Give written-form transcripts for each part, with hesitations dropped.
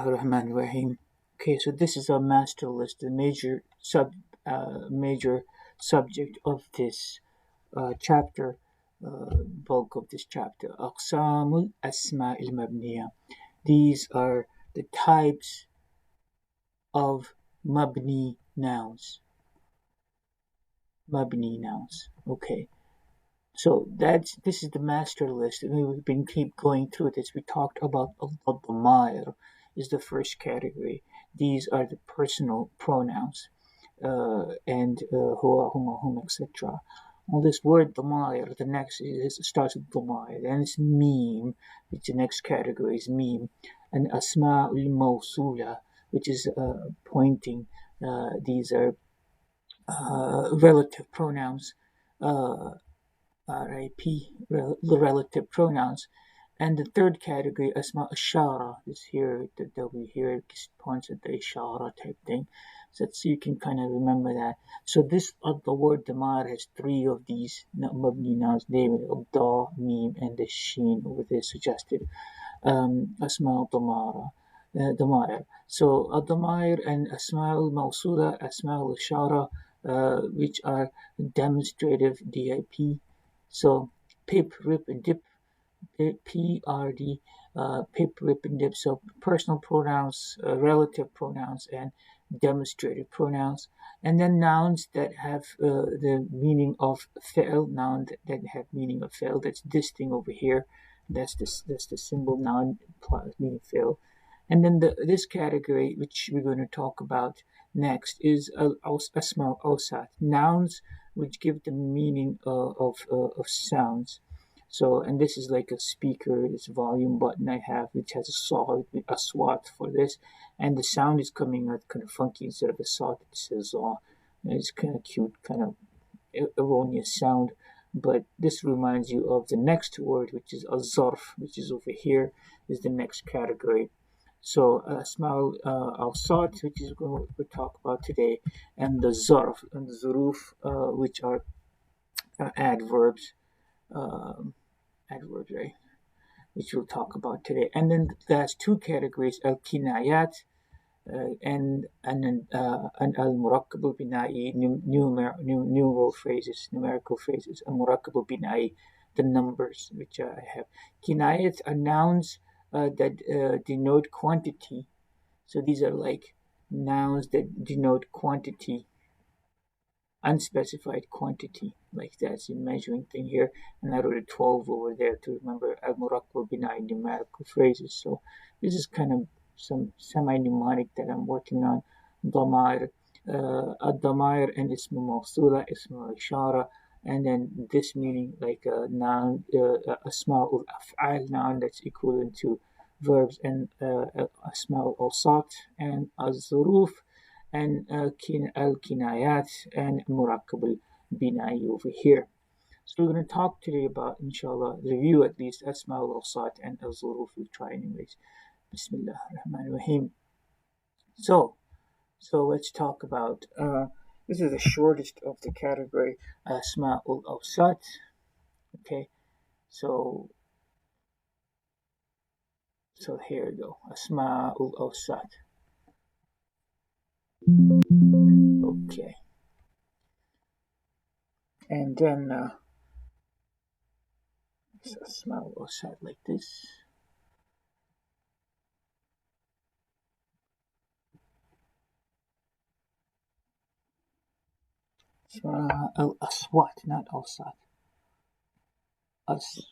Bismillahirrahmanirrahim. Okay, so this is our master list, the major subject of this chapter, bulk of this chapter. Aqsamul Asma'il Mabniya. These are the types of mabni nouns. Mabni nouns. Okay. So this is the master list, and we've been keep going through this. We talked about al-damair is the first category. These are the personal pronouns, and huwa, huma, hum, etc. All this word damair, the next starts with damair, and it's meme, which the next category is meme, and asma'ul mawsula, which is pointing. These are relative pronouns. RIP, the relative pronouns. And the third category, asma ashara, is here, the W here points at the ishara type thing. So you can kind of remember that. So this, the word damar has three of these mabni nouns, namely da, meme, and the sheen over there suggested. Asma damara. Damair. So Damair and Asma'ul Mawsula, Asma'ul Ishara, which are demonstrative DIP. So pip, rip, and dip, PRD, pip, rip, and dip. So personal pronouns, relative pronouns, and demonstrative pronouns. And then nouns that have the meaning of fi'l, noun that have meaning of fi'l. That's this thing over here. That's the symbol noun meaning fi'l. And then this category, which we're going to talk about next, is asma awsat, nouns which give the meaning of sounds. So, and this is like a speaker, this volume button I have, which has a swat for this, and the sound is coming out kind of funky. Instead of a swat, it says it's kind of cute, kind of erroneous sound. But this reminds you of the next word, which is a zarf, which is over here, is the next category. So Asma'ul Awsat, which is what we'll talk about today, and the zarf and the zuruf, which are adverbs, right? Which we'll talk about today. And then there's two categories: al-kinayat and al-murakkab al-bina'i, numeral phrases, numerical phrases. Al-murakkab al-bina'i, the numbers which I have. Kinayat are nouns that denote quantity. So these are like nouns that denote quantity, unspecified quantity. Like that's a measuring thing here. And I wrote a 12 over there to remember al-murakkab bina'i, numerical phrases. So this is kind of some semi-mnemonic that I'm working on. Damair, ad-damair and ismu mawsula, ismu ishara. And then this meaning like a noun, asma'ul af'al, noun that's equivalent to verbs, and asma'ul awsat and az-zuruf, and al-kinayat and murakkab al-bina'i over here. So we're going to talk today about, inshallah, review at least asma'ul awsat and al-zuruf. We'll try anyways. Bismillah ar-Rahman ar-Rahim. So let's talk about, this is the shortest of the category, asma'ul awsat. Okay, so here we go, asma'ul awsat. Okay, and then asma'ul awsat like this. Al-aswat, not awsat. Aswat,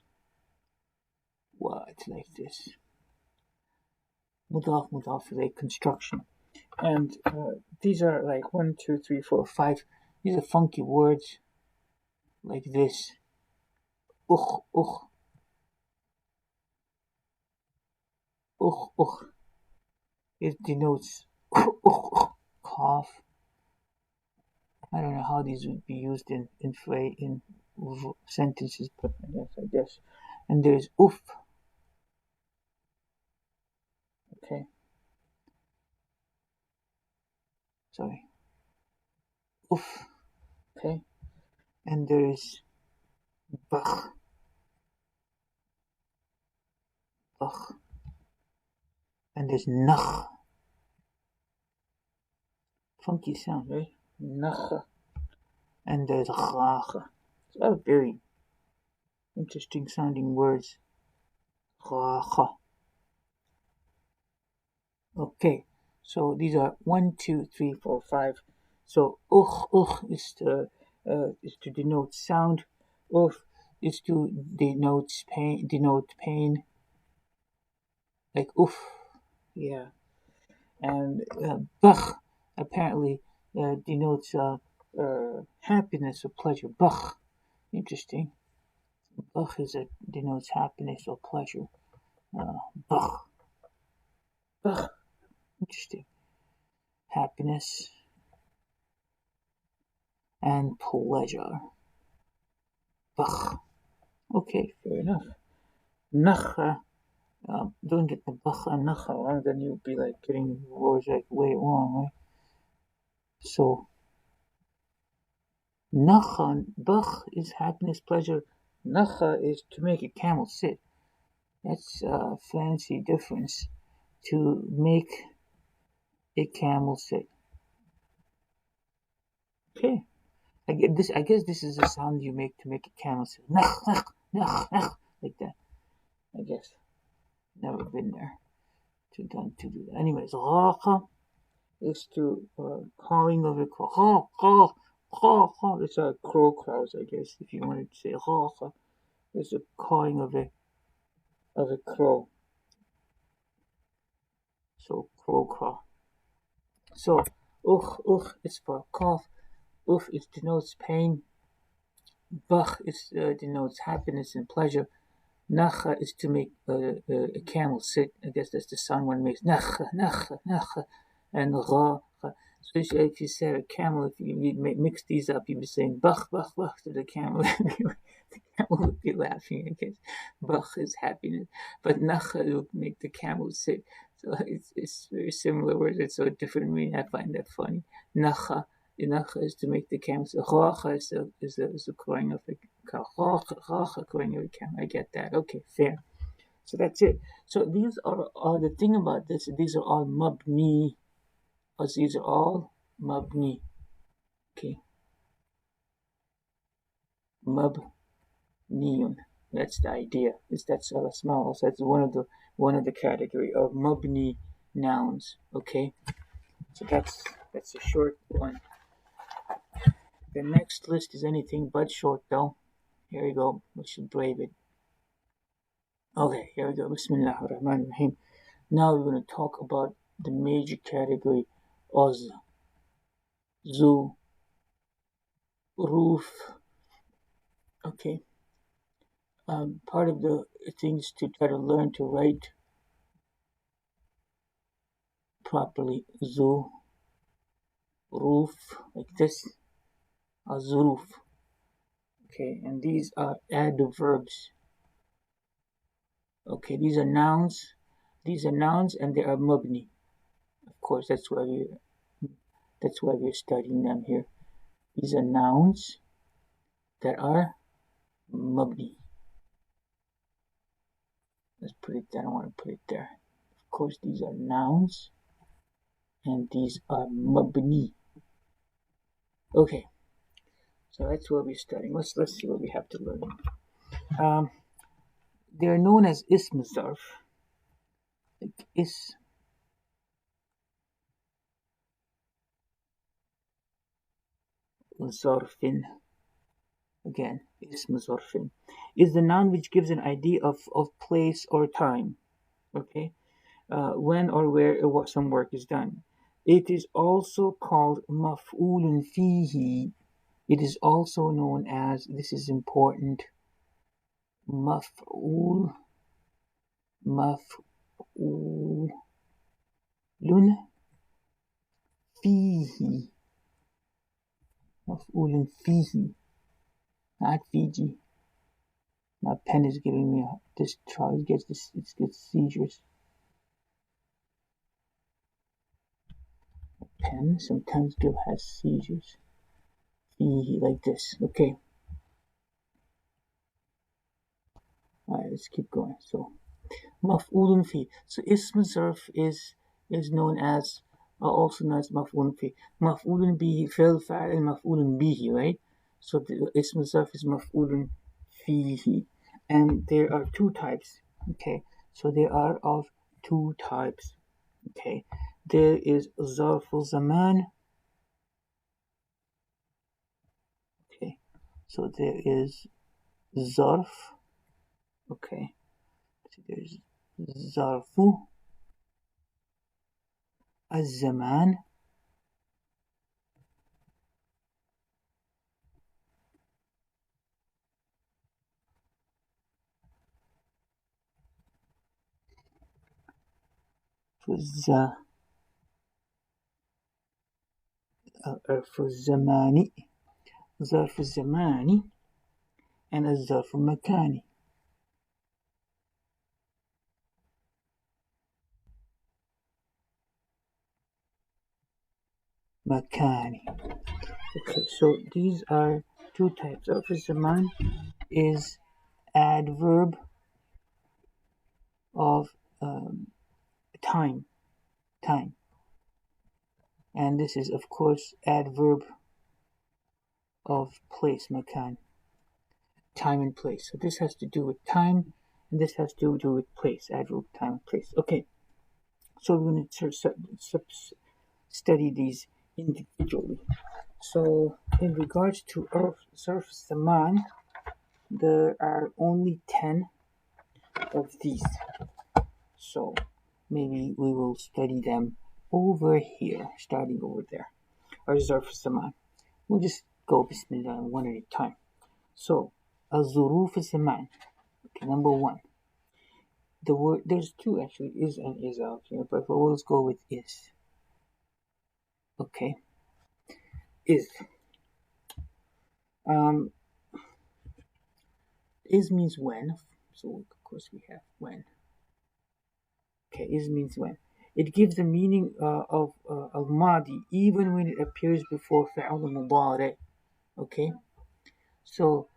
like this. Mudaf, like construction. And these are like 1, 2, 3, 4, 5. These are funky words like this. Ukh. It denotes cough. I don't know how these would be used in sentences, but I guess. And there's oof. Okay. Sorry. Oof. Okay. And there's bakh. And there's Nahw. Funky sound, right? Nahw. And there's Ghaagh. It's all very interesting sounding words. Ghaagh. Okay, so these are 1, 2, 3, 4, 5. So is to denote sound. Is to denote pain, like oof, yeah. And bach apparently denotes happiness or pleasure. Bach, interesting. Bach denotes happiness or pleasure. Bach, bach, interesting. Happiness and pleasure. Bach. Okay, fair enough. Nacha. Don't get the bach and nacha wrong, then you'll be like getting words like way wrong, right? So nacha, bach is happiness, pleasure. Nacha is to make a camel sit. That's a fancy difference. To make a camel sit. Okay. I guess this is a sound you make to make a camel sit. Nach, nach, nach, nach, like that. I guess. Never been there to do that. Anyways, racha is to calling of a crow. It's a crow crows, I guess. If you wanted to say racha, it's a calling of a crow. So crow. So is for cough. It denotes pain. Bach denotes happiness and pleasure. Nacha is to make a camel sit. I guess that's the sound one makes. Nacha. And ra. So if you said a camel, if you mix these up, you'd be saying bach to the camel. The camel would be laughing, I guess. Bach is happiness. But nacha will make the camel sit. So it's very similar words. It's so different meaning. I find that funny. Nacha. Nacha is to make the camel sit. Racha is the crying of the crying of the camel. I get that. Okay, fair. So that's it. So these are the thing about this. These are all mabni. These are all mabni. Okay, mabniyun. That's the idea. That's al-asma. So that's one of the category of mabni nouns. Okay, so that's a short one. The next list is anything but short, though. Here we go. We should brave it. Okay, here we go. Bismillah ar-Rahman ar-Rahim. Now we're going to talk about the major category: Oz, Zu, Roof. Okay. Part of the things to try to learn to write properly: Zu, Roof, like this, Azuruf. Okay, and these are adverbs. Okay, these are nouns. These are nouns, and they are mabni. Of course, that's why we're studying them here. These are nouns that are mabni. Let's put it there. I don't want to put it there. Of course, these are nouns, and these are mabni. Okay, so that's what we're studying. Let's see what we have to learn. They're known as ism zarf. Like is zarfin. Again, ism zarfin is the noun which gives an idea of place or time. Okay, when or where some work is done. It is also called maf'ulun fihi. It is also known as, this is important, maf'ulun fihi. Maf'ulun fihi. Not Fiji. My pen is giving me this trouble. It gets seizures. Pen sometimes has seizures. Like this. Okay. Alright, let's keep going. So مفعول فيه. So اسم zarf is known as also known as مفعول فيه. مفعول به فعل فاعل مفعول به, right? So the اسم zarf is مفعول فيه. And there are two types. Okay, so there are of two types. Okay, there is zarf zaman. Okay, so there is zarf. Okay, so there's zarfu الزمان. ظرف الزمان ظرف الزمان and الظرف المكاني. مكاني. Okay, so these are two types. ظرف الزمان is adverb of time, and this is of course adverb of place, makan, time and place. So this has to do with time, and this has to do with place, adverb, time, and place. Okay, so we're going to study these individually. So in regards to zarf zaman, there are only 10 of these. So maybe we will study them over here, starting over there. Or zarf zaman. We'll just go bismillah one at a time. So al-zuruf zaman. Okay, number one. The word, there's two actually, is and is out here, but let's go with is. Okay, is. Is means when, so of course we have when. Okay, is means when. It gives the meaning of al-madi even when it appears before fi'al mudari. Okay, so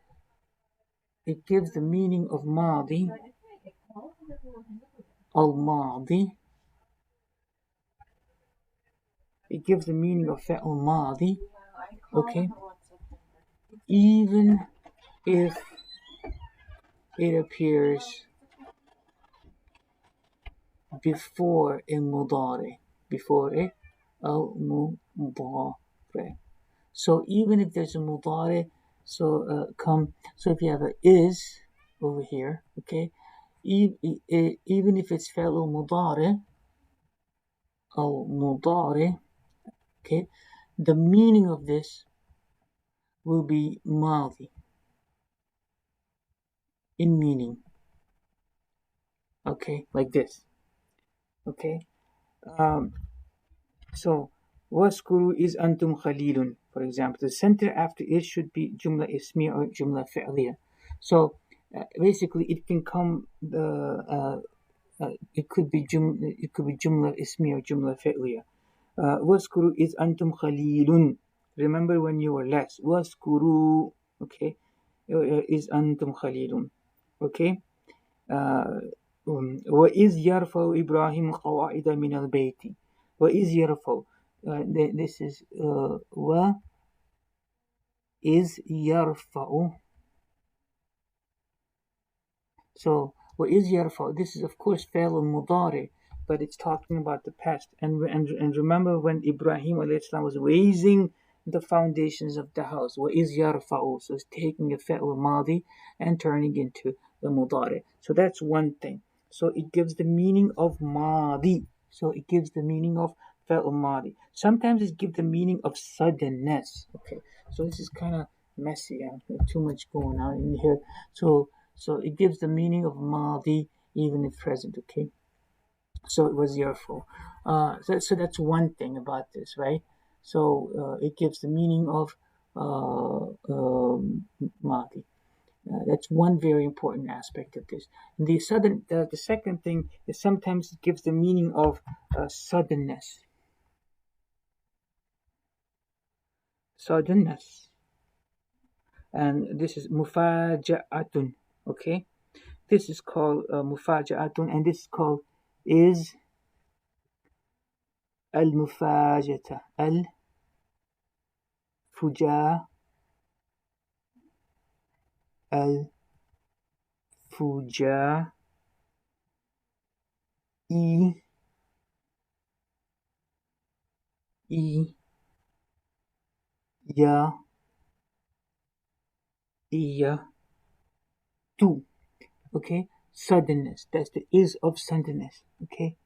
it gives the meaning of madi, al-madi. It gives the meaning of fi'al madi. Okay, even if it appears before a mudari, before a al-mudari. So even if there's a mudari, so if you have a is over here, okay, even if it's fi'l mudari, al-mudari, okay, the meaning of this will be madi in meaning, okay, like this, okay. So waskuru is antum khalilun, for example. The center after it should be jumla ismiya or jumla fi'liya. So basically, it can come it could be jumla ismiya or jumla fi'liya. Waskuru is antum khalilun. Remember when you were less. Waskuru, okay, is antum khalilun, okay. وإذ يرفع إبراهيم قواعد من البيت. وإذ يرفع, this is وإذ يرفع. So وإذ يرفع, this is of course فعل مضارع, but it's talking about the past. And remember when Ibrahim alayhi was raising the foundations of the house. وإذ يرفع, so it's taking a فعل ماضي and turning into the مضارع. So that's one thing. So it gives the meaning of madi. So it gives the meaning of fi'l madi. Sometimes it gives the meaning of suddenness. Okay, so this is kind of messy. Too much going on in here. So it gives the meaning of madi even if present. Okay, so it was yarful. So that's one thing about this, right? So it gives the meaning of madi. That's one very important aspect of this. And the second thing is sometimes it gives the meaning of suddenness. Suddenness. And this is mufaja'atun. Okay? This is called mufaja'atun, and this is called is al-mufajata, al-fuja, al-fuja, e, e, ya, iya, tu. Okay, suddenness. That's the is of suddenness. Okay,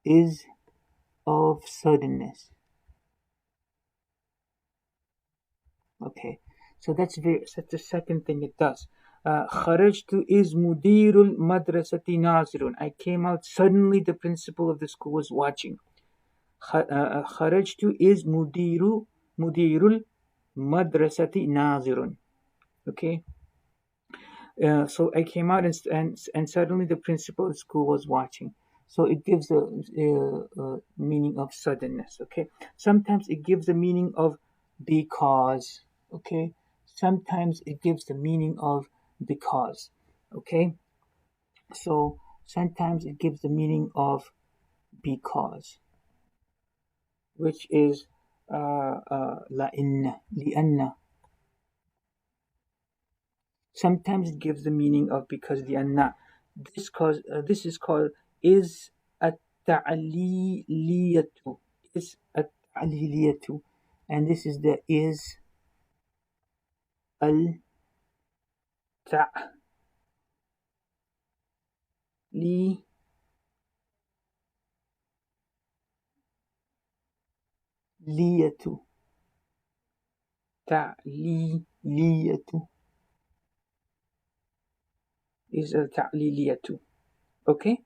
is of suddenness. Okay, so that's the second thing it does. خرجت is مدير المدرسة ناظر. I came out suddenly. The principal of the school was watching. خرجت is مدير المدرسة ناظر. Okay. So I came out and suddenly the principal of the school was watching. So it gives the meaning of suddenness. Okay. Sometimes it gives the meaning of because. Okay. Sometimes it gives the meaning of because. Okay. So sometimes it gives the meaning of because, which is لأن. Sometimes it gives the meaning of because لأن. This is called is التعليلية. Is التعليلية, and this is the is التعليلية. تعليلية is التعليلية. Okay,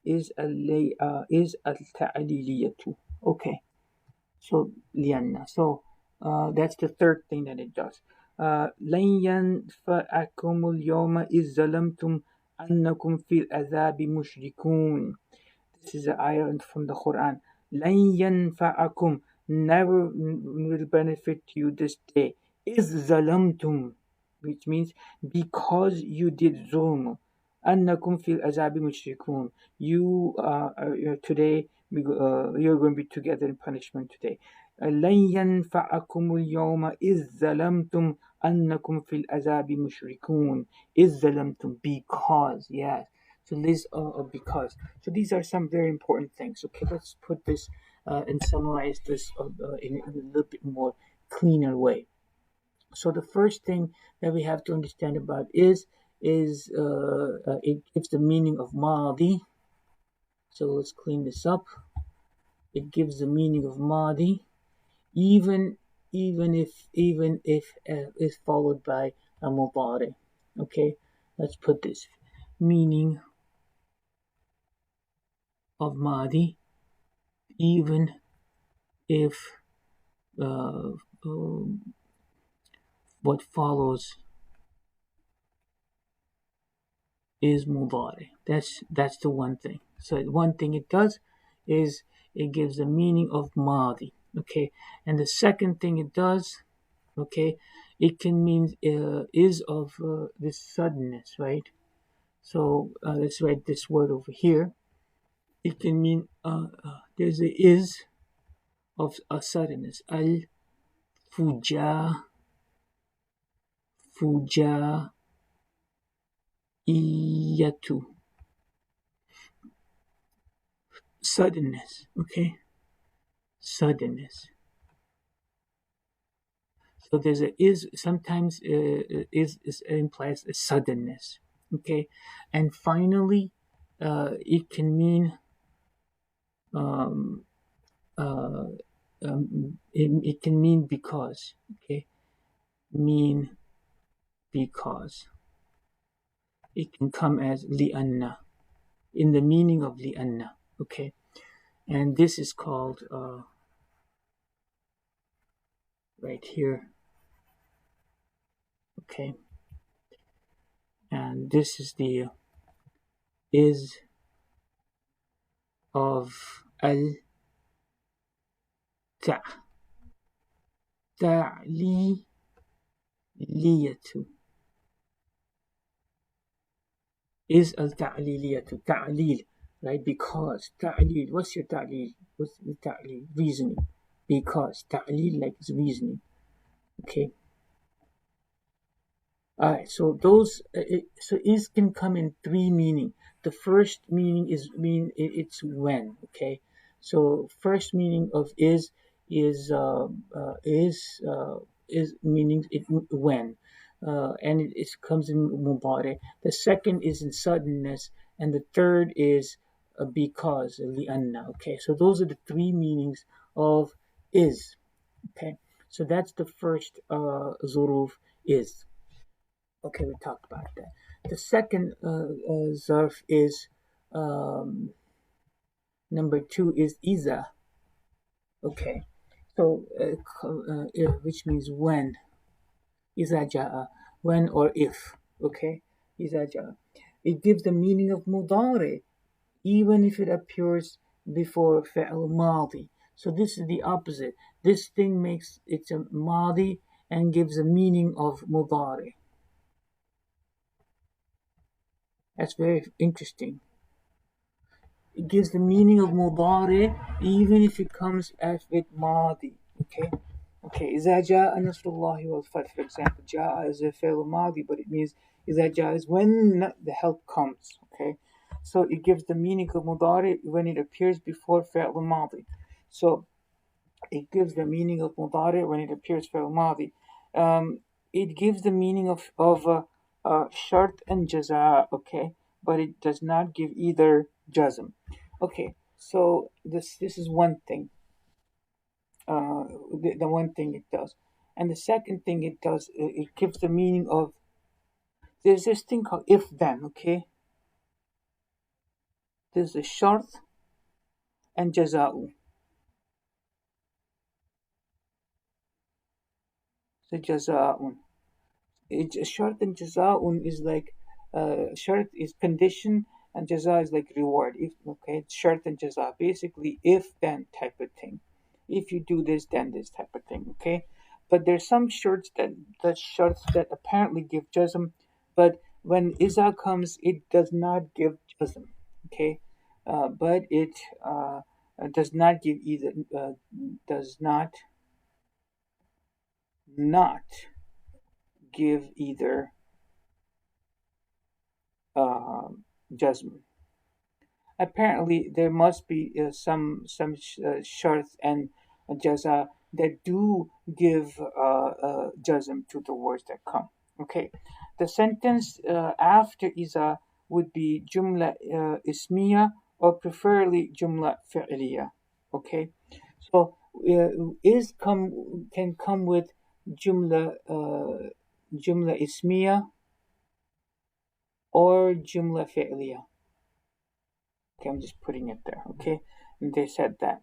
is التعليلية. Okay, so لأن. So that's the third thing that it does. لن ينفعكم اليوم إذ ظلمتم أنكم في العذاب مشركون. This is an ayah from the Quran. لن ينفعكم, never will benefit you this day. إذ ظلمتم, which means because you did zulm. أنكم في العذاب مشركون. You today you're going to be together in punishment today. لن ينفعكم اليوم إذ ظلمتم أنكم في العذاب مشركون. إذ ظلمتم, because, yes. So these are because. So these are some very important things. Okay, let's put this and summarize this in a little bit more cleaner way. So the first thing that we have to understand about is it gives the meaning of madi. So let's clean this up. It gives the meaning of madi, even if it's followed by a mudari. Okay, let's put this meaning of madi, even if uh, what follows is mudari. That's the one thing. So one thing it does is it gives the meaning of madi. Okay, and the second thing it does, okay, it can mean is of this suddenness, right? So let's write this word over here. It can mean there's a is of a suddenness. Al fuja iyatu, suddenness. Okay, suddenness. So there's a is, sometimes is implies a suddenness. Okay, and finally, it can mean um, it can mean because. Okay, mean because. It can come as li'anna, in the meaning of li'anna. Okay, and this is called right here. Okay, and this is the is of al ta ta'liliyatu. is al-ta'liliyah to ta'lil, right? Because ta'lil, what's your ta'lil? What's the ta'lil? Reasoning. Because ta'lil like is reasoning. Okay. All right. So so is can come in three meaning. The first meaning it's when. Okay. So first meaning of is is meaning it when, and it comes in mubare. The second is in suddenness, and the third is because lianna. Okay. So those are the three meanings of is. Okay. So that's the first zuruf is. Okay, we talked about that. The second zarf is um, number two is iza. Okay, so which means when iza jaa, when or if. Okay, iza jaa. It gives the meaning of mudare even if it appears before fi'l madi. So this is the opposite. This thing makes it a madi and gives a meaning of mudare. That's very interesting. It gives the meaning of mudari even if it comes as with madi. Okay? Okay, إذا جاء نصر الله والفتح, for example, جاء is a fail madi, but it means إذا جاء is when the help comes. Okay? So it gives the meaning of mudari when it appears before fi'l madi. So it gives the meaning of mudari when it appears fi'l madi. It gives the meaning of shart and jaza, okay, but it does not give either jazm. Okay, so this is one thing. The one thing it does, and the second thing it does, it gives the meaning of. There's this thing called if then, okay. There's a shart and jaza'u. So jaza'un. Shart and jazaa'un is like shart is condition and jaza is like reward. If okay, it's shart and jaza, basically if then type of thing. If you do this, then this type of thing. Okay, but there's some shirts that apparently give jazm, but when iza comes, it does not give jazm. Okay, but it does not give either. Does not give either uh, judgment. Apparently, there must be some sharts and jaza that do give jazm to the words that come. Okay, the sentence after iza would be jumla ismiya or preferably jumla fi'liya. Okay, so is come can come with jumla ismiya or jumla fi'liya. Okay, I'm just putting it there. Okay, and they said that.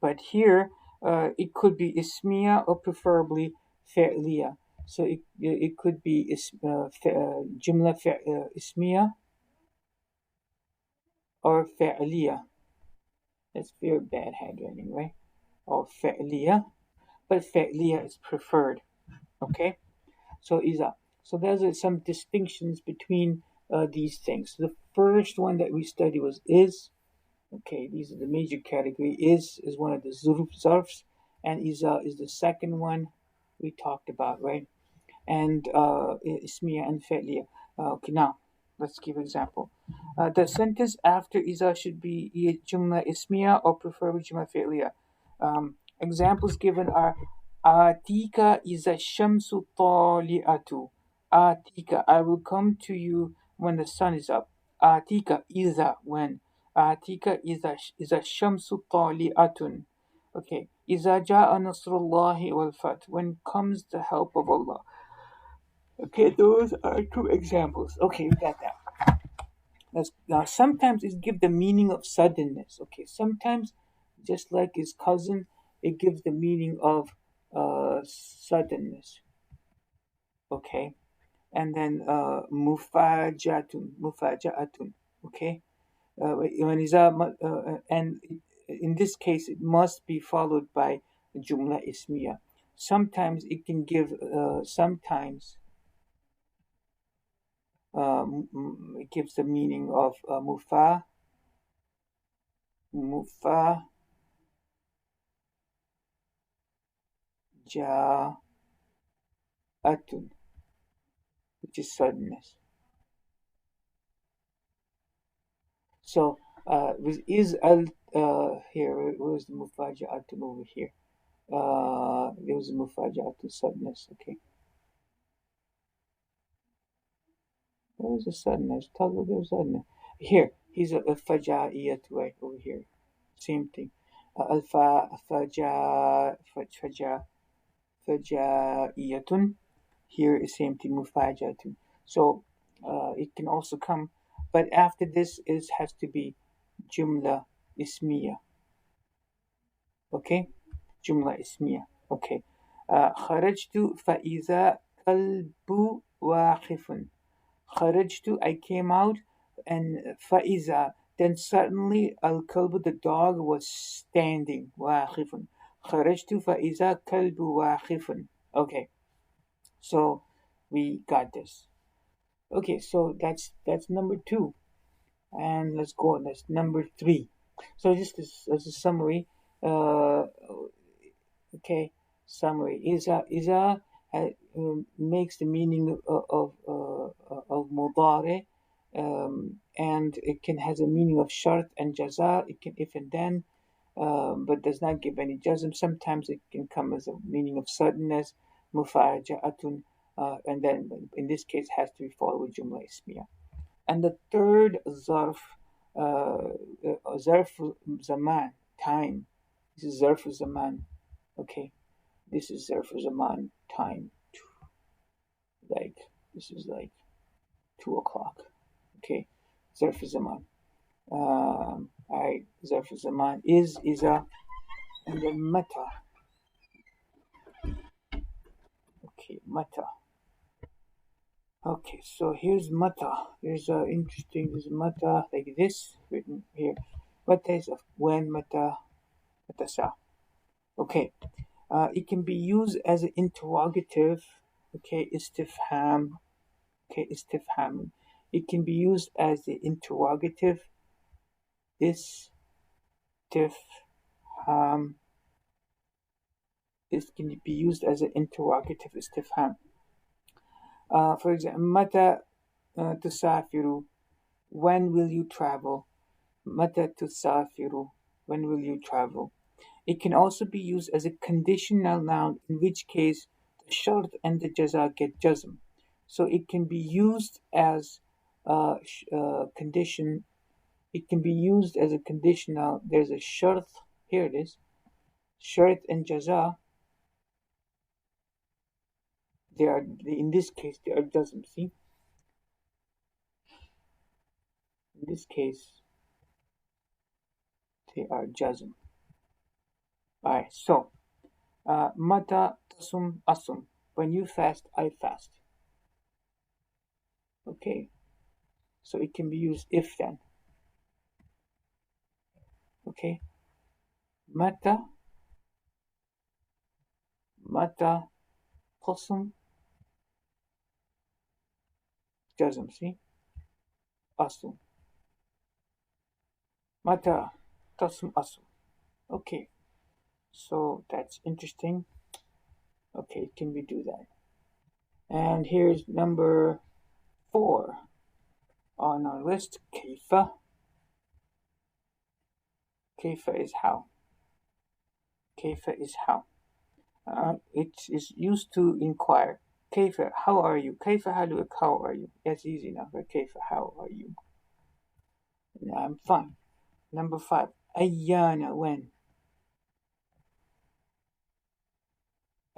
But here, it could be ismiya or preferably fi'liya. So it could be jumla ismiya or fi'liya. That's very bad handwriting, right? Or fi'liya, but fi'liya is preferred. Okay, so iza. So there's some distinctions between these things. The first one that we studied was is. Okay, these are the major category. Is one of the zarfs, and iza is the second one we talked about, right? And ismiya and fi'liya. Okay, now let's give example. The sentence after iza should be jumla ismiya or preferably jumla fi'liya. Examples given are atika iza shamsu tali'atu. Atika, I will come to you when the sun is up. Atika iza, when. Atika iza shamsu tali'atun. Okay. Iza ja'a nasrullahi wal fath. When comes the help of Allah. Okay, those are two examples. Okay, we got that. Now, sometimes it gives the meaning of suddenness. Okay, sometimes, just like his cousin, it gives the meaning of suddenness. Okay, and then mufajatun. Okay, when is and in this case, it must be followed by jumla ismiya. Sometimes it can give. Sometimes It gives the meaning of mufa, ja, atun, which is suddenness. So is al here? Where's the mufaja'atun over here? There was a mufaja'atun suddenness. Okay, where was the suddenness? Talk about the suddenness. Here, he's a faja'iyat way over here. Same thing. Alfa faja'iyatun. Here is same thing mufaja'atun. So it can also come, but after this is has to be jumla ismiya. Okay, jumla ismiya. Okay. خرجت فإذا كلب واقف. خرجت, I came out, and فإذا, then suddenly الكلب, the dog, was standing. واقف. خرجت فإذا كلب واقف. Okay, so we got this. Okay, so that's number two, and let's go on. That's number three. So just as a summary, uh, okay, summary. Makes the meaning of mudare, and it can has a meaning of shart and jaza. It can if and then, but does not give any jazm. Sometimes it can come as a meaning of suddenness, mufaja'atun, and then in this case has to be followed with jumla ismiya. And the third zarf, zarf zaman, time. This is zarf zaman. Okay, this is zarf zaman, time. Like this is like 2 o'clock. Okay, zarf zaman. Alright, zarf zaman is a, and then mata. Okay, mata. Okay, so here's mata. There's a interesting. There's mata like this written here. Mata is when, mata, matasa. Okay, it can be used as an interrogative. Okay, istifham. Okay, istifham. It can be used as the interrogative. Istifham. This can be used as an interrogative istifham. For example, mata tusafiru. When will you travel? Mata tusafiru. When will you travel? It can also be used as a conditional noun, in which case the shart and the jaza get jazm. So it can be used as a condition. It can be used as a conditional. There's a shart. Here it is. Shart and jaza. They are, in this case, they are jazm. See, in this case, they are jazm. All right. So, mata tasum asum. When you fast, I fast. Okay. So it can be used if then. Okay. Mata tasum jazm. See, asum. Mata tasum asum. Okay. So that's interesting. Okay, can we do that? And here's number 4 on our list. Kaifa. Kaifa is how. Kaifa is how. It is used to inquire. Kaifa, how are you? Kaifa haluk, how are you? That's easy enough. Kaifa, how are you? I'm fine. Number 5. Ayyana, when?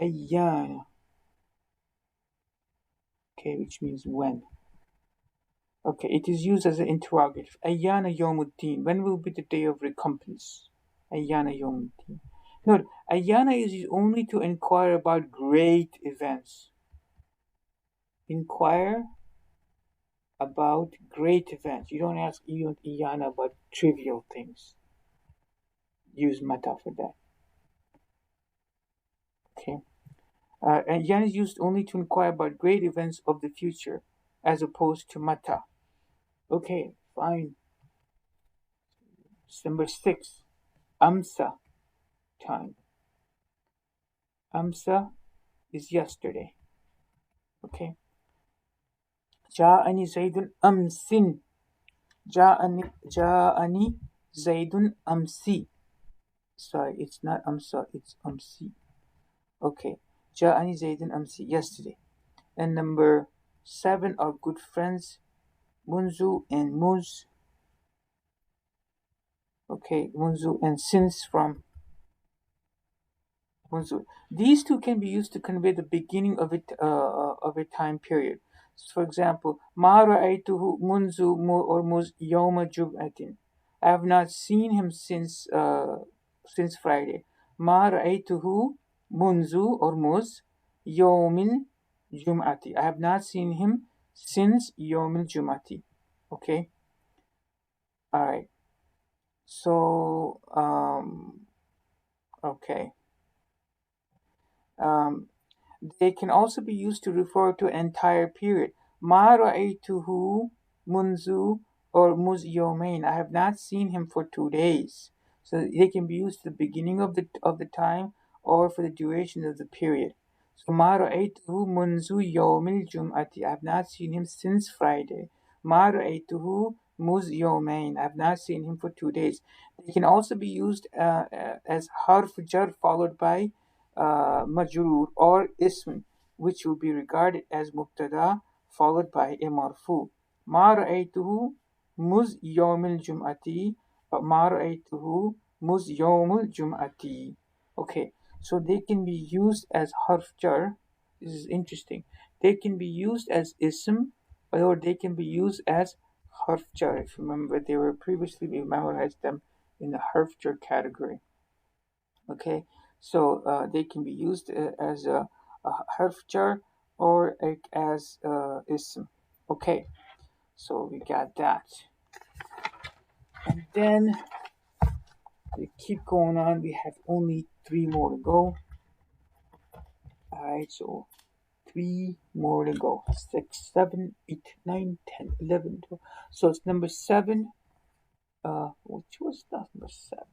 Ayyana. Okay, which means when. Okay, it is used as an interrogative. Ayyana yawmuddin. When will be the day of recompense? Ayyana yawmuddin. Note, Ayyana is used only to inquire about great events. Inquire about great events. You don't ask Iyana about trivial things. Use mata for that. Okay. And Yan is used only to inquire about great events of the future. as opposed to mata. Okay, fine. Number 6, amsa, time. Amsa is yesterday. Okay. جاءني زيد أمس. جاءني زيد أمسي. Sorry, it's not amsa, it's amsi. Okay. جاءني زيد أمسي, yesterday. And number 7 are good friends, munzu and muz. Okay, munzu and since from munzu. These two can be used to convey the beginning of a time period. So for example, ma ra'aytuhu munzu or muz yawma jum'atin. I have not seen him since Friday. Ma ra'aytuhu munzu or muz yawmil jum'ati. I have not seen him since yawmil jum'ati. Okay. All right. So okay. They can also be used to refer to an entire period. Ma ra'aytuhu munzu or muz yawmain. I have not seen him for 2 days. So they can be used at the beginning of the time or for the duration of the period. So ma ra'aytuhu munzu yawmil jum'ati. I have not seen him since Friday. Ma ra'aytuhu muz yawmain. I have not seen him for 2 days. They can also be used as harf jar followed by majrur or ism, which will be regarded as mubtada followed by a marfu. ما رأيته مذ يوم الجمعة ما رأيته مذ يوم الجمعة. Okay, so they can be used as harf jar. This is interesting. They can be used as ism or they can be used as harf jar. If you remember, they were previously, we memorized them in the harf jar category. Okay, so they can be used as a harf jar or as ism. Okay, so we got that. And then we keep going on. We have only 3 more to go. Alright, so 3 more to go. 6, 7, 8, 9, 10, 11, 12. So it's number 7. Which was that number 7?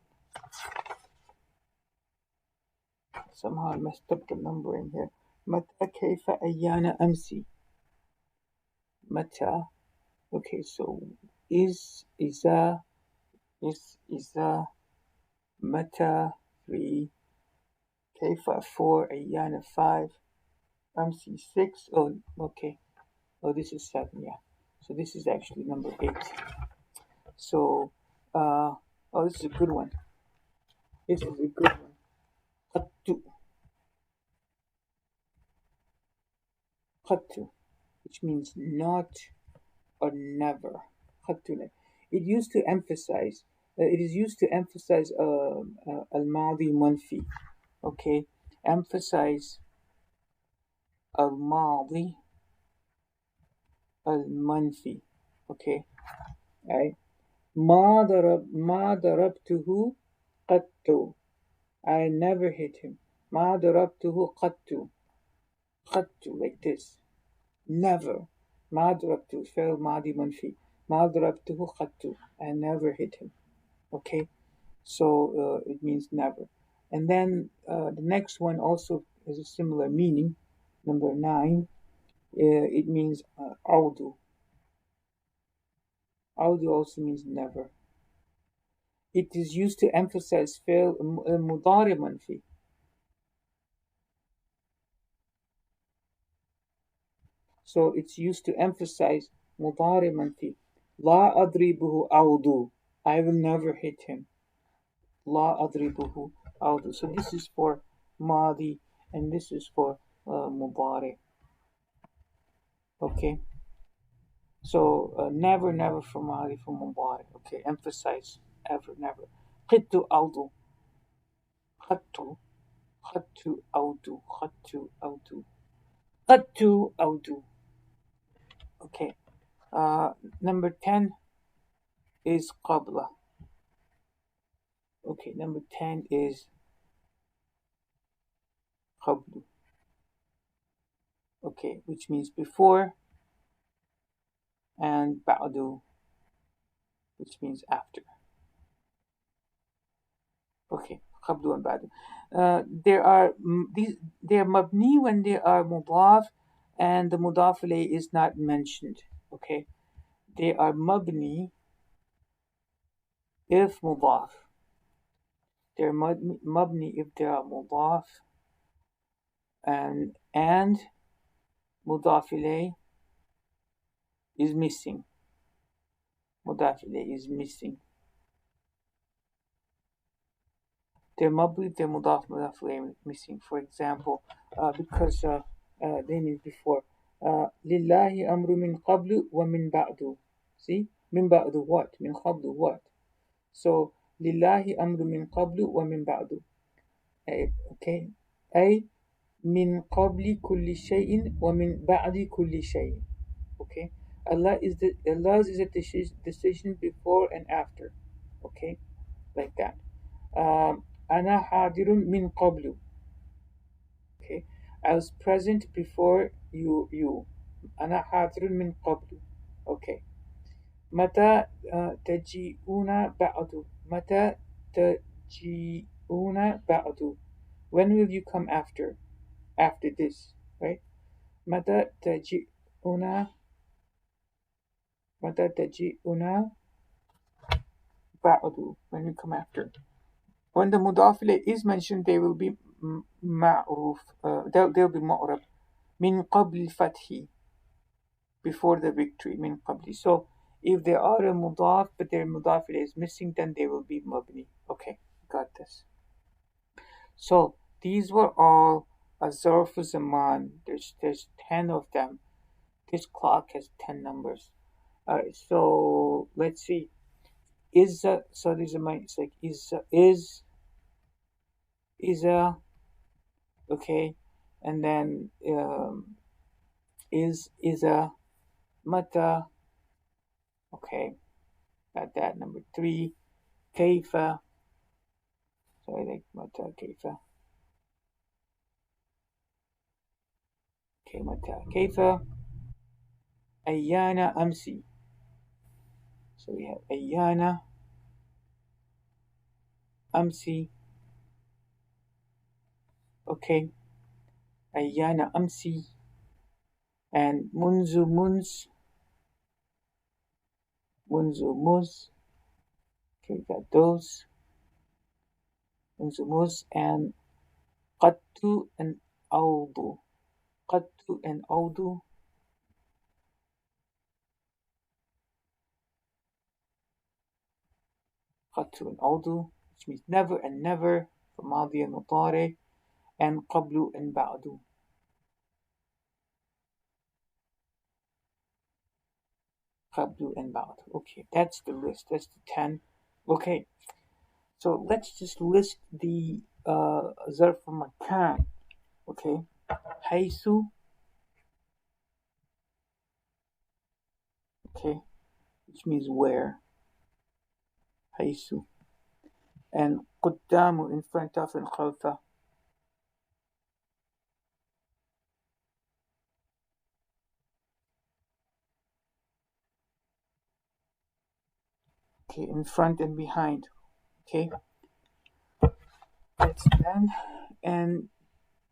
Somehow I messed up the number in here. متى كيف أيان أمسي. متى. Okay, so إذا متى 3, كيف 4, أيان 5, أمسي 6. Oh, okay. Oh, this is 7, yeah. So this is actually number 8. So, oh, this is a good one. This is a good one. قد, which means not or never. It used to emphasize. It is used to emphasize al-madi manfi. Okay, emphasize al-madi al-manfi. Okay, right. ما ضربته قط. I never hit him. ما ضربته قط. like this. Never. ما ضربته فعل ماضي منفي. ما ضربته قط. I never hit him. Okay, so it means never. And then the next one also has a similar meaning. Number 9, it means audu. Audu also means never. It is used to emphasize فعل مضارع منفي. So it's used to emphasize مضارع منفي. لا أضربه عودو. I will never hit him. لا أضربه عودو. So this is for ماضي and this is for مضارع. Okay. So never for ماضي for مضارع. Okay. Emphasize ever, never. قدت عودو. خدت عودو. Okay. Number 10 is قبلة. Okay, number 10 is قبل. Okay, which means before. and ba'du, which means after. Okay, qablu and ba'du. There are these. They are mabni when they are mudaf, and the mudaf ilayh is not mentioned. Okay, they are mabni if mudaf. They're mabni if they are mudaf, and mudaf ilayh is missing. Mudaf ilayh is missing. They're mabni, they're mudaf ilayh missing. For example, because they mean before. Lillahi amru min qablu wa min ba'du. See? Min ba'du what? Min qablu what? So, lillahi amru min qablu wa min ba'du. Okay? أي من قبل كل شيء ومن بعد كل شيء. Okay? Allah's is a decision before and after. Okay? Like that. أنا حاضر من قبل. Okay? I was present before you. أنا حاضر من قبل. Okay. متى تجيئون بعد. متى تجيئون بعد. When will you come after this, right? متى تجيئون بعد. When you come after. When the mudaf ilayh is mentioned, they will be ma'ruf. They'll be mu'rab. Min qabl fathi. Before the victory. Min qabli. So if they are a mudaf, but their mudaf ilayh is missing, then they will be mabni. Okay, got this. So these were all a zarf zaman. There's 10 of them. This clock has 10 numbers. Alright, so let's see. So these are my, it's like is a, okay, and then is a, mata, okay, got that. Number 3, kaifa, so I like mata, kaifa, okay, mata, kaifa, ayyana, amsi, so we have ayyana, amsi, okay, ayyana, amsi, and munzu, muz, okay, we got those, munzu, muz, and qattu and awdu, qattu and awdu, qattu and awdu, which means never and never, for madi and mutare, and qablu and ba'du. Qablu and ba'du. Okay, that's the list. That's the 10. Okay, so let's just list the zarf makan. Okay, haythu. Okay, which means where. Haythu. And قدام, in front of, and khalfa. Okay, in front and behind. Okay, that's done. And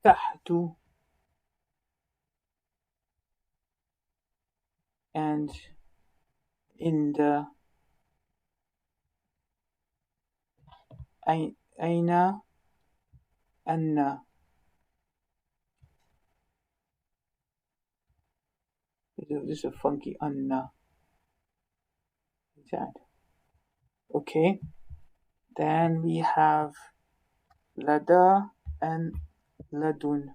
tahtu, and in the, aina, anna. This is a funky anna. That. Okay, then we have lada and ladun.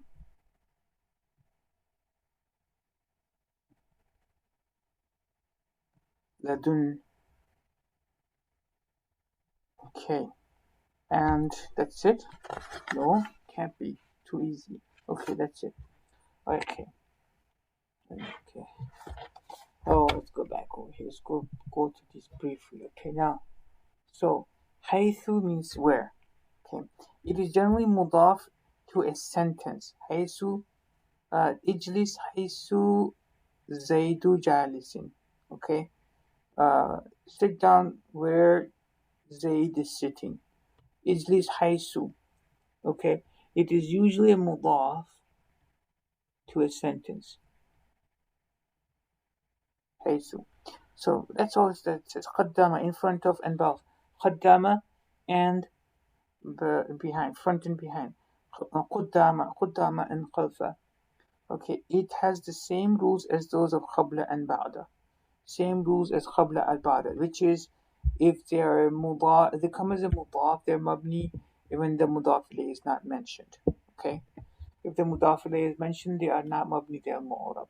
Ladun. Okay, and that's it. No, can't be too easy. Okay, that's it. Okay. Oh, let's go back over here. Let's go to this briefly. Okay, now, so haythu means where. Okay, it is generally mudaf to a sentence. Haythu ijlis haythu zaidu jalisin. Okay. Sit down where Zaid is sitting. Ijlis haisu. Okay. It is usually a mudaf to a sentence. Haisu. So that's all that says. Qaddama in front of and above. Qaddama and behind, front and behind. Qaddama and khalfa. Okay, it has the same rules as those of qabla and ba'da. Same rules as qabla and ba'da, which is if they are mudaf, they come as a mudaf, they're mabni when the mudaf ilayh is not mentioned. Okay, if the mudaf ilayh is mentioned, they are not mabni, they are mu'arab.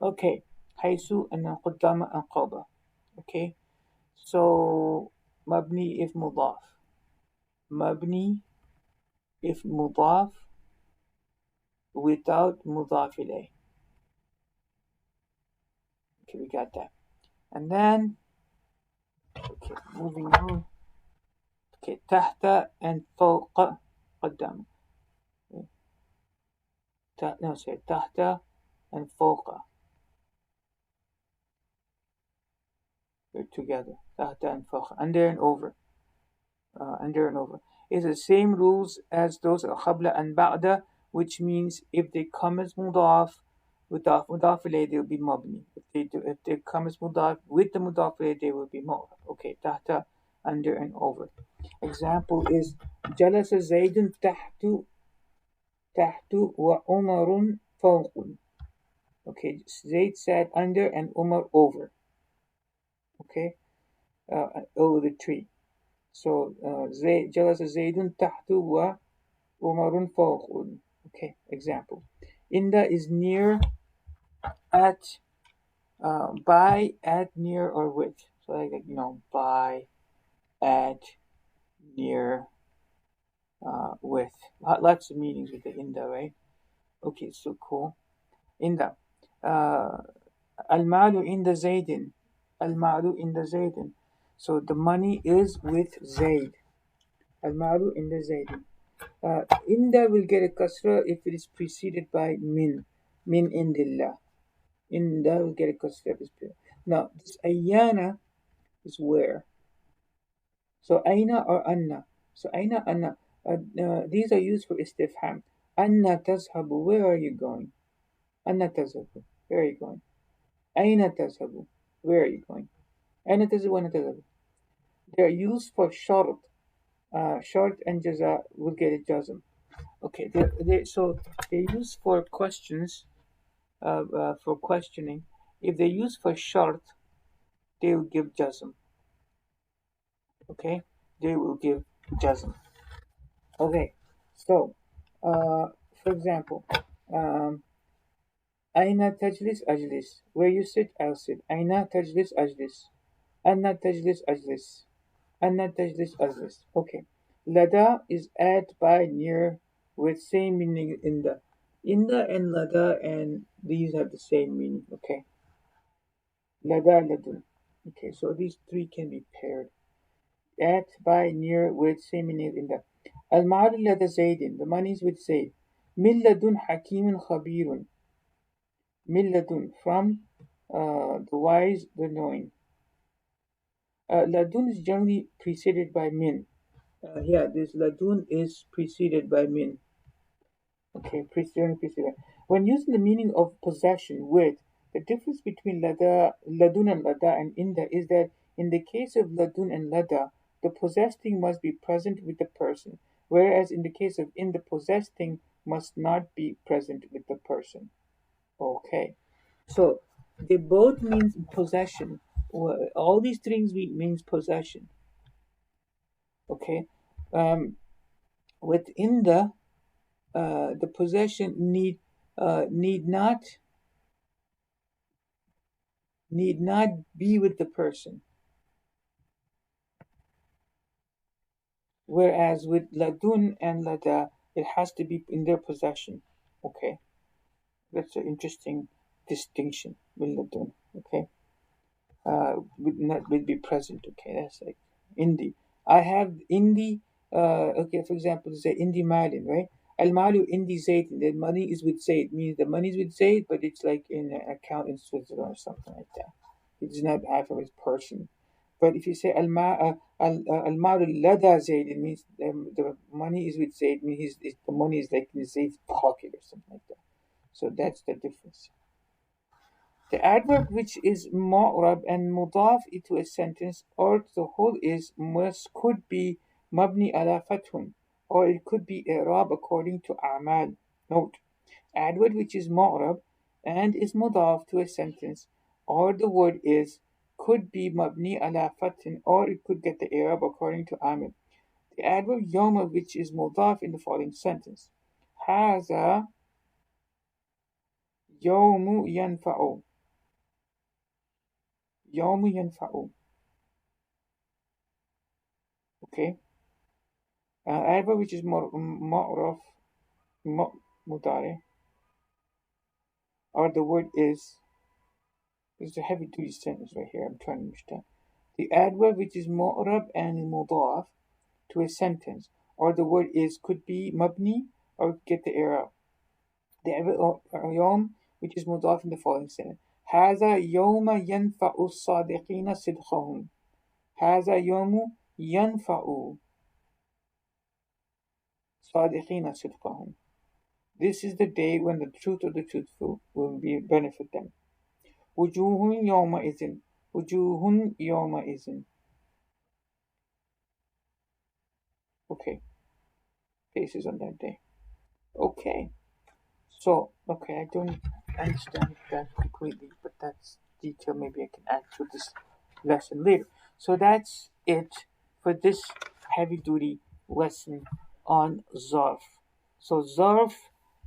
Okay, haysu and then qaddama and qaba. Okay, so mabni if mudaf, mabni if mudaf without mudaf ilayh. Okay, we got that. And then, okay, moving on. Okay, تحت and فوق قدام. No, sorry, تحت and فوق. They're together. تحت and فوق. Under and over. Under and over. It's the same rules as those of قبل and بعد, which means if they come as مضاف مضاف إليه, they'll be مبني. If they come as مضاف with the مضاف إليه, they will be معرب. Okay, تحت, under and over. Example is جلس زيد تحت وعمر فوق. Okay, Zayd sat under and Umar over. Okay, over the tree. So جلس زيد تحت وعمر فوق. Okay, example. Inda is near, at, by, at, near, or with. So like by, at, near, with. Lots of meanings with the inda, right? Okay, so cool. Inda. Al-malu inda Zaydin. Al-malu inda Zaydin. So the money is with Zayd. Al-malu inda Zaydin. Inda will get a kasra if it is preceded by min. Min indillah. Inda will get a kasra if it's preceded. Now, this ayana is where. So aina or anna. So aina, anna. These are used for istifham. Anna tazhabu. Where are you going? Anna tazhabu. Where are you going? Aina tazhabu. Where are you going? Aina tazhabu, anna tazhabu. They are used for short. Short and jaza will get a jazm. Okay, so they're used for questions, for questioning. If they use for short, they will give jazm. Okay, they will give jazm. Okay, so for example, Aina tajlis ajlis. Where you sit, I'll sit. Aina tajlis ajlis. Anna tajlis ajlis. Anna tajlis ajlis. Okay. Lada is at, by, near, with same meaning inda. Inda and lada and these have the same meaning. Okay. Lada ladun. Okay, so these three can be paired. At, by, near, with same meaning inda. Al-ma'al lada zaydin. The money is with Zayd. Min ladun hakimun khabirun. Min ladun. From the wise, the knowing. Ladun is generally preceded by min. Yeah, this ladun is preceded by min. Okay, preceded. When using the meaning of possession with, the difference between ladun and lada and inda is that in the case of ladun and lada, the possessed thing must be present with the person, whereas in the case of in, the possessed thing must not be present with the person. Okay, so they both mean possession. All these things means possession. Okay, within the possession need not be with the person, whereas with ladun and lada it has to be in their possession. Okay, that's an interesting distinction with ladun. Okay, would be present. Okay, that's like indi. I have indi. Okay, for example, say indi malin, right? Al malu indi zayd. The money is with Zayd. Means the money is with Zayd, but it's like in an account in Switzerland or something like that. it does not have a person. But if you say al-malu lada Zayd, it means the money is with Zayd. It means the money is like in Zayd's pocket or something like that. So that's the difference. The adverb which is mu'rab and mudaf into a sentence or to the whole is must could be mabni ala fathun or it could be i'rab according to a'mal. Note, adverb which is mu'rab and is mudaf to a sentence or the word is could be mabni ala fathun or it could get the i'rab according to a'mal. The adverb yawma which is mudaf in the following sentence. Haza yawmu yanfa'u. Yawmu yanfa'u. Okay. Adverb which is ma'ruf, mudari, or the word is, there's a heavy duty sentence right here, I'm trying to understand. The adverb which is mu'rab and mudaf to a sentence, or the word is could be mabni or get the error. The adverb yawm which is mudaf in the following sentence. هذا يوم ينفع الصادقين صدقهم. هذا يوم ينفع الصادقين صدقهم. This is the day when the truth of the truthful will benefit them. وجوه يومئذ. وجوه يومئذ. Okay. Faces on that day. Okay. So, okay, I don't understand that completely, but that's detail maybe I can add to this lesson later. So that's it for this heavy duty lesson on zarf. So zarf,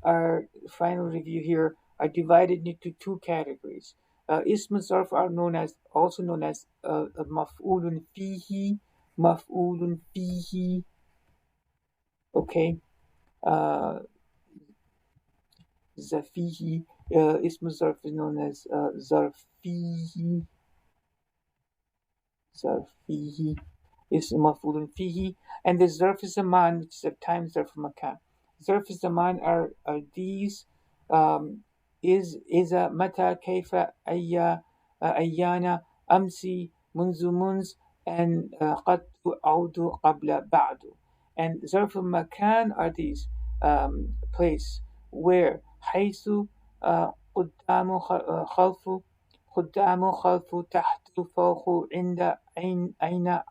our final review here, are divided into two categories. Ism zarf are also known as maf'ulun fihi, maf'ulun fihi. Okay, uh, zafihi. Ism zarf is known as zarfihi, zarfihi. Is maf'ulun fihi, and the zarf zaman, which is a time zarf makan. Zarf zaman are these is mata kaifa ayya ayyana amsi munzu munz and qad audu qabla ba'du. And zarf makan are these place where حيث قدام خلف قدام خلف تحت فوق عند أين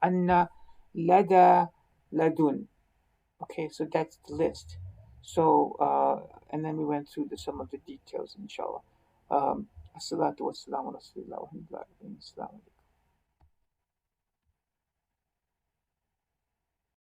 عنا لدى لدن. Okay, so that's the list. So, and then we went through some of the details, inshallah. Assalatu wassalamu ala rasulillah wa